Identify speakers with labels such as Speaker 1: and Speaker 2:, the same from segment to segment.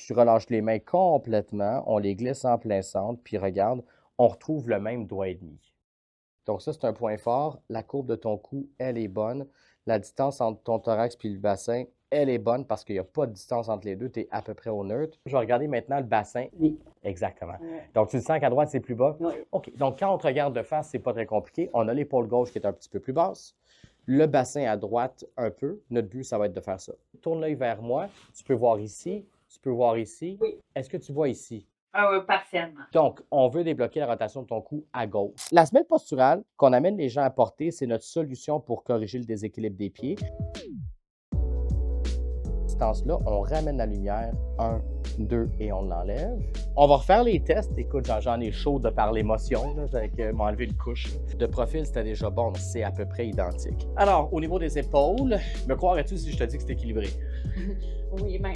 Speaker 1: Tu relâches les mains complètement, on les glisse en plein centre, puis regarde, on retrouve le même doigt et demi. Donc ça, c'est un point fort. La courbe de ton cou, elle est bonne. La distance entre ton thorax et le bassin, elle est bonne parce qu'il n'y a pas de distance entre les deux. Tu es à peu près au neutre. Je vais regarder maintenant le bassin.
Speaker 2: Oui.
Speaker 1: Exactement.
Speaker 2: Ouais.
Speaker 1: Donc, tu le sens qu'à droite, c'est plus bas?
Speaker 2: Oui.
Speaker 1: OK. Donc, quand on te regarde de face, c'est pas très compliqué. On a l'épaule gauche qui est un petit peu plus basse. Le bassin à droite, un peu. Notre but, ça va être de faire ça. Tourne l'œil vers moi. Tu peux voir ici. Tu peux voir ici.
Speaker 2: Oui.
Speaker 1: Est-ce que tu vois ici?
Speaker 2: Ah oui, partiellement.
Speaker 1: Donc, on veut débloquer la rotation de ton cou à gauche. La semelle posturale qu'on amène les gens à porter, c'est notre solution pour corriger le déséquilibre des pieds. Là, on ramène la lumière, 1, 2, et on l'enlève. On va refaire les tests. Écoute, j'en ai chaud de par l'émotion, avec m'enlever une couche. De profil, c'était déjà bon, c'est à peu près identique. Alors, au niveau des épaules, me croirais-tu si je te dis que c'est équilibré?
Speaker 2: Oui, même.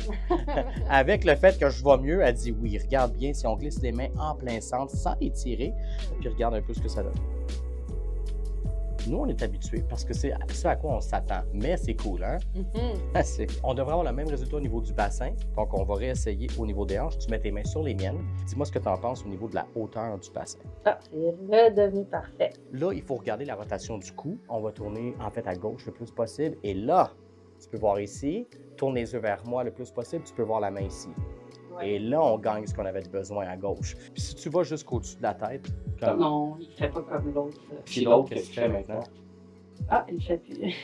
Speaker 1: Avec le fait que je vais mieux, elle dit oui. Regarde bien si on glisse les mains en plein centre sans les tirer, puis regarde un peu ce que ça donne. Nous, on est habitués parce que c'est ce à quoi on s'attend. Mais c'est cool, hein? On devrait avoir le même résultat au niveau du bassin. Donc, on va réessayer au niveau des hanches. Tu mets tes mains sur les miennes. Dis-moi ce que tu en penses au niveau de la hauteur du bassin.
Speaker 2: Ah, c'est redevenu parfait.
Speaker 1: Là, il faut regarder la rotation du cou. On va tourner en fait à gauche le plus possible. Et là, tu peux voir ici. Tourne les yeux vers moi le plus possible. Tu peux voir la main ici.
Speaker 2: Ouais.
Speaker 1: Et là, on gagne ce qu'on avait besoin à gauche. Puis si tu vas jusqu'au-dessus de la tête...
Speaker 2: Comme... Non, il ne fait pas comme l'autre.
Speaker 1: Puis l'autre, qu'est-ce qu'il fait maintenant?
Speaker 2: Ah, il ne fait plus.